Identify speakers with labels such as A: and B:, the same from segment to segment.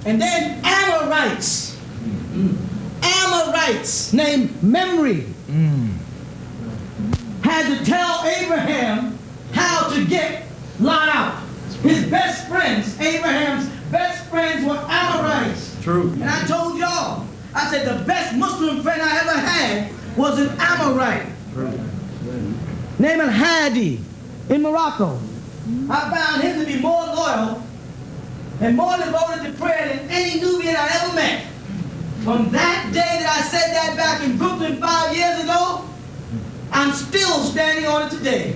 A: And then Amorites. Amorites named Memory had to tell Abraham how to get Lot out. His best friends, Abraham's best friends were Amorites.
B: True.
A: And I told y'all, I said the best Muslim friend I ever had was an Amorite. Named Hadi in Morocco. I found him to be more loyal and more devoted to prayer than any Nubian I ever met. From that day that I said that back in Brooklyn 5 years ago, I'm still standing on it today.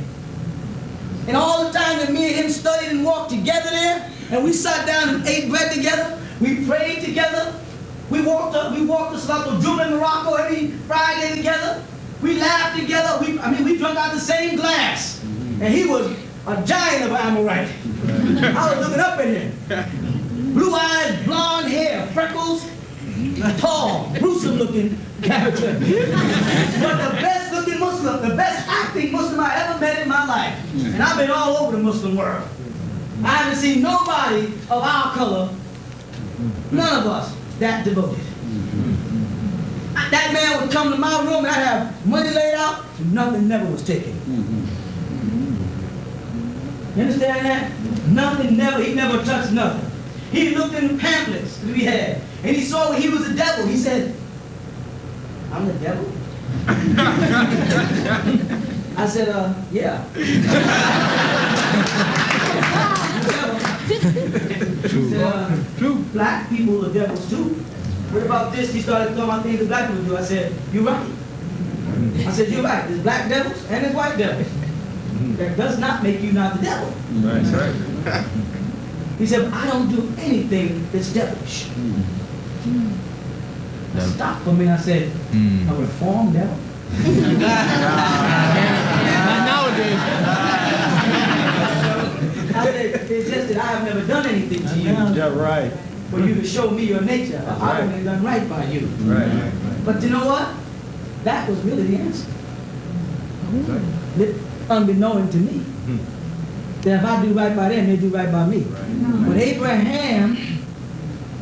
A: And all the time that me and him studied and walked together there, and we sat down and ate bread together, we prayed together, we walked the Salatul Juma in Morocco every Friday together, we laughed together, we drank out the same glass. And he was a giant of an Amorite. I was looking up at him. Blue eyes, blonde hair, freckles, tall, gruesome looking character. But the best looking Muslim, the best acting Muslim I ever met in my life. And I've been all over the Muslim world. I haven't seen nobody of our color, none of us, that devoted. That man would come to my room and I'd have money laid out, and nothing never was taken. You understand that? Nothing never, he never touched nothing. He looked in the pamphlets that we had, and he saw he was the devil. He said, I'm the devil? I said, yeah. He said, true. Black people are devils too. What about this? He started talking about things that black people do. I said, you're right. I said, you're right. There's black devils and there's white devils. That does not make you not the devil.
B: That's right.
A: He said, I don't do anything that's devilish. I stopped for me and I said, a reformed devil?
B: Nowadays.
A: I said, it's just that I have never done anything to you.
B: Yeah, right.
A: For you to show me your nature. I've only done right by you.
B: Right.
A: But you know what? That was really the answer. Unbeknown to me. That if I do right by them, they do right by me. But Abraham,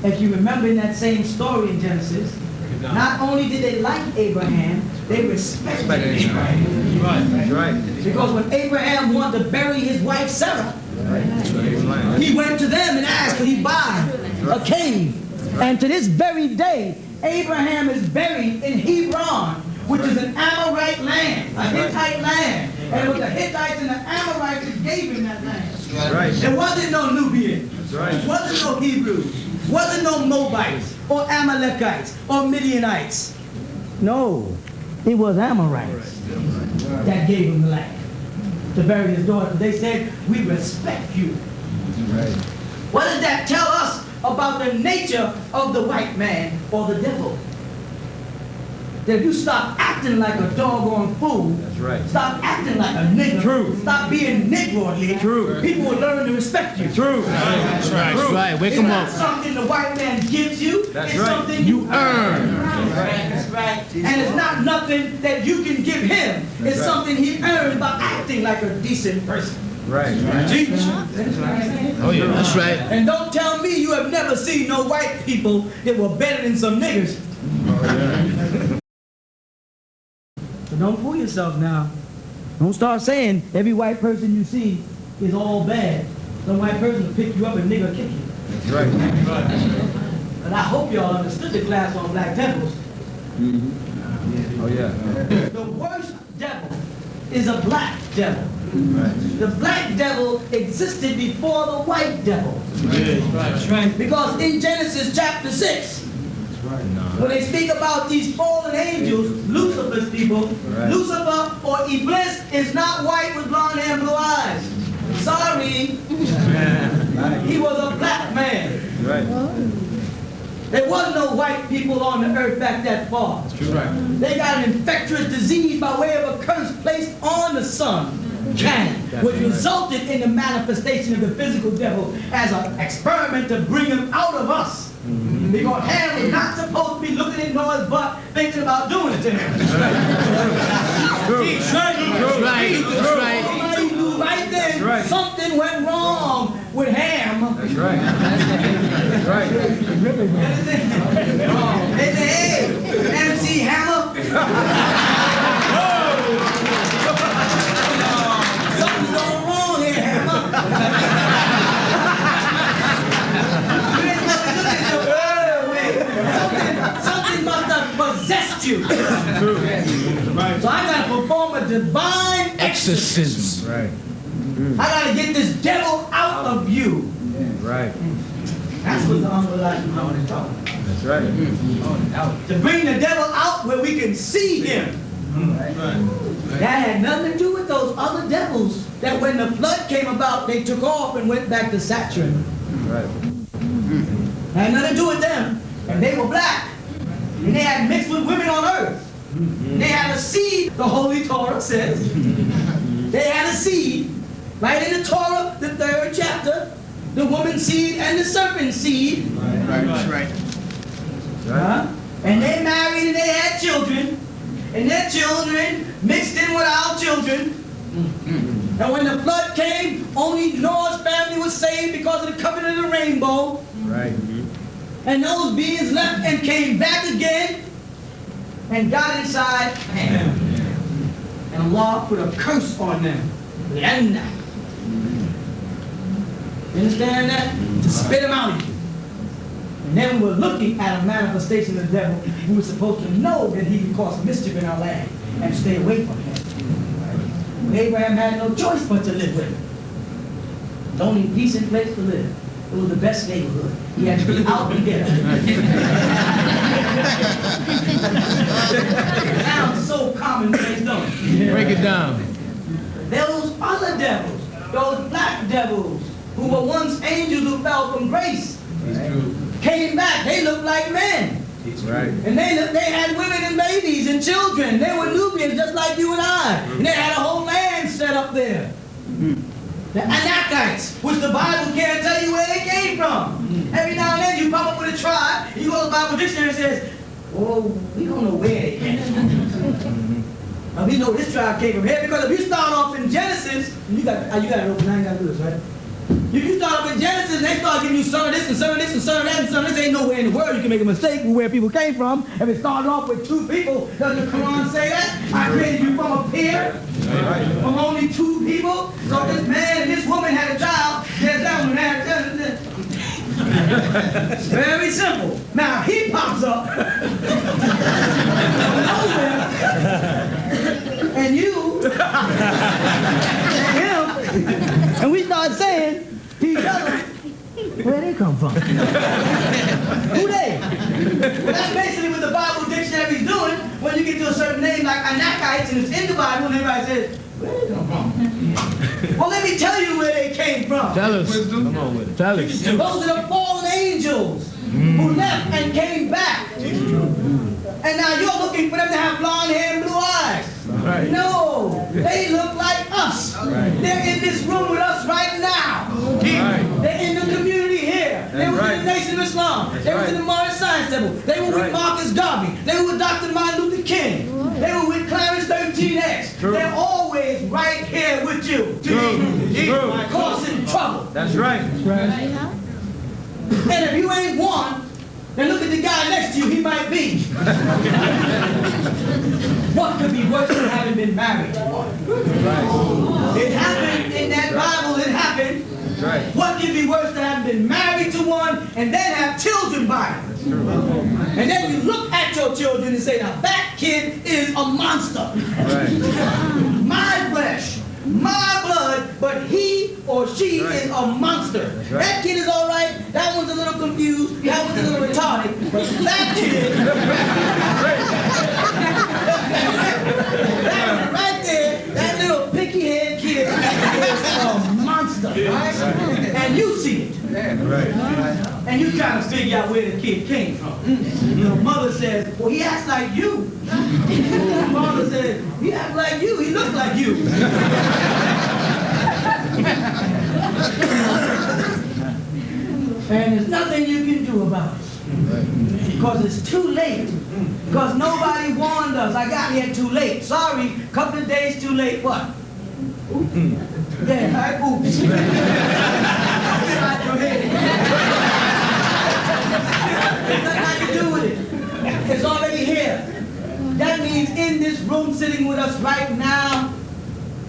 A: if you remember in that same story in Genesis, not only did they like Abraham, they respected Abraham.
B: That's right.
A: Because when Abraham wanted to bury his wife Sarah, he went to them and asked, could he buy a cave? And to this very day, Abraham is buried in Hebron, which is an Amorite land, a Hittite land. And it was the Hittites and the Amorites that gave him that land.
B: Right.
A: There wasn't no Nubian.
B: Right.
A: Wasn't no Hebrews. Wasn't no Moabites or Amalekites or Midianites. No, it was Amorites that gave him the land to bury his daughter. They said, we respect you.
B: Right.
A: What does that tell us about the nature of the white man or the devil? That if you stop acting like a doggone fool,
B: That's right.
A: stop acting like a nigger,
B: True.
A: stop being negroidly,
B: True.
A: people will learn to respect you.
B: True.
C: That's right. That's right. Wake
A: It's
C: them
A: not
C: up.
A: something the white man gives you,
B: That's
A: it's
B: right.
A: something you earn.
B: That's
A: right. And it's not nothing that you can give him. It's
B: right.
A: something he earned by acting like a decent person.
B: Right.
A: Teach.
C: Oh yeah, that's right.
A: And don't tell me you have never seen no white people that were better than some niggers. So don't fool yourself now. Don't start saying every white person you see is all bad. Some white person will pick you up and nigger kick you.
B: That's right.
A: But I hope y'all understood the class on black devils.
B: Oh yeah.
A: The worst devil is a black devil.
B: Right.
A: The black devil existed before the white devil.
C: That's right.
A: Because in Genesis chapter 6, when they speak about these fallen angels, Lucifer's people,
B: Right.
A: Lucifer or Iblis is not white with blonde hair and blue eyes. Sorry, he was a black man.
B: Right.
A: There was no white people on the earth back that far.
B: Right.
A: They got an infectious disease by way of a curse placed on the sun, Cain, which resulted in the manifestation of the physical devil as an experiment to bring him out of us. Because Ham was not supposed to be looking at Noah's butt thinking about doing it to him.
C: That's right.
A: Right then, something went wrong with ham.
B: That's right. That's right.
A: They say, hey, MC Hammer. Something's going wrong here, Hammer. Something must have possessed you. So I got to perform a divine exorcism.
B: Right.
A: I got to get this devil out of you.
B: Right.
A: That's what the humble life is talking about.
B: That's right.
A: To bring the devil out where we can see him. That had nothing to do with those other devils that when the flood came about, they took off and went back to Saturn.
B: Right.
A: Had nothing to do with them. And they were black. And they had mixed with women on earth. And they had a seed, the Holy Torah says. They had a seed. Right in the Torah, the 3rd chapter. The woman's seed and the serpent's seed.
C: Right.
A: And they married and they had children. And their children mixed in with our children. And when the flood came, only Noah's family was saved because of the covenant of the rainbow.
B: Right.
A: And those beings left and came back again and got inside Ham. And Allah put a curse on them. You understand that? To spit them out of you. And then we were looking at a manifestation of the devil. We were supposed to know that he would cause mischief in our land and stay away from him. But Abraham had no choice but to live with him. The only decent place to live. It was the best neighborhood. He had to be out and get it. Sounds so commonplace, don't it?
C: Break it down.
A: Those other devils, those black devils, who were once angels who fell from grace, came back. They looked like men.
B: Right.
A: And they had women and babies and children. They were Nubians just like you and I. And they had a whole land set up there. The Anakites, which the Bible can't tell you where they came from. Every now and then you pop up with a tribe, you go to the Bible dictionary and says, oh, we don't know where they came from. Now we know this tribe came from here because if you start off in Genesis, you got it open, I ain't got to do this, right? If you start off in Genesis and they start giving you some of this and some of this and some of that and some of this, ain't nowhere in the world you can make a mistake with where people came from. If it started off with 2 people, does the Quran say that? I created you from a pair, from only 2 people. So this man and this woman had a child. There's that one there. Very simple. Now he pops up and you and him, and we start saying to each other, where they come from? Who they? Well, that's basically what the Bible dictionary is doing when you get to a certain name like Anakites and it's in the Bible and everybody says, where they come from? Well, let me tell you where they came from.
C: Tell us. Come on with it. Tell us.
A: Those are the fallen angels who left and came back. And now you're looking for them to have blonde hair and blue eyes.
C: Right.
A: No, they look like us.
B: Right.
A: They're in this room with us right now.
B: Right.
A: They're in the community here. They were in the Nation of Islam. They were in the Modern Science Temple. They were with Marcus Garvey. They were with Dr. Martin Luther King. They were with Clarence 13X. They're always right here with you. Causing trouble.
B: That's right.
A: And if you ain't one, then look at the guy next to you, he might be. What could be worse than having been married to one? It happened in that Bible, it happened.
B: Right.
A: What could be worse than having been married to one and then have children by it? And then you look at your children and say, now that kid is a monster.
B: Right.
A: My flesh, my blood, but he or she is a monster. That kid is all right. That one's a little confused. That one's a little retarded. But that kid, that one right there, that little picky-head kid is a monster. Right? And you see it.
B: Right.
A: And you trying to figure out where the kid came from. The mother says, well, he acts like you. The father says, he acts like you. He looks like you. And there's nothing you can do about it. Because it's too late. Because nobody warned us. I got here too late. Sorry, couple of days too late. What? Yeah, all right, oops. Go ahead. There's nothing I can do with it. It's already here. That means in this room sitting with us right now,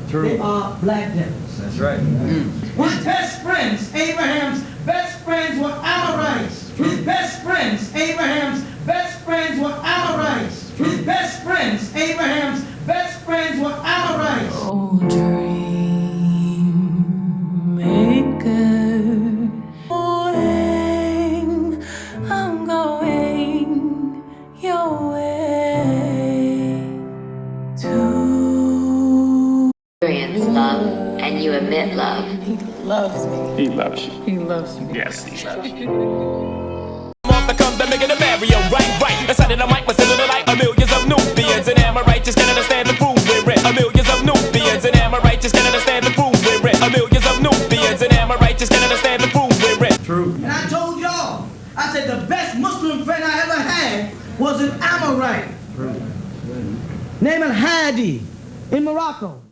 A: they are black devils.
B: That's right.
A: His best friends, Abraham's best friends were Amorites. His best friends, Abraham's best friends were Amorites. His best friends, Abraham's best friends were Amorites.
D: Oh, dream maker, I'm going your way to
E: experience love and you emit love.
D: He loves me.
F: He loves you.
D: He loves me.
F: Yes, he loves you.
G: Off the come, they're making a Mario, right. The side of the mic was sitting like millions of Nuwaupians and Amorites just can't understand the proof we're in. Millions of Nuwaupians and Amorites just can't understand the proof we're in. Millions of Nuwaupians and Amorites just can't understand the proof we're in.
B: True.
A: And I told y'all, I said the best Muslim friend I ever had was an Amorite. Named Hadi in Morocco.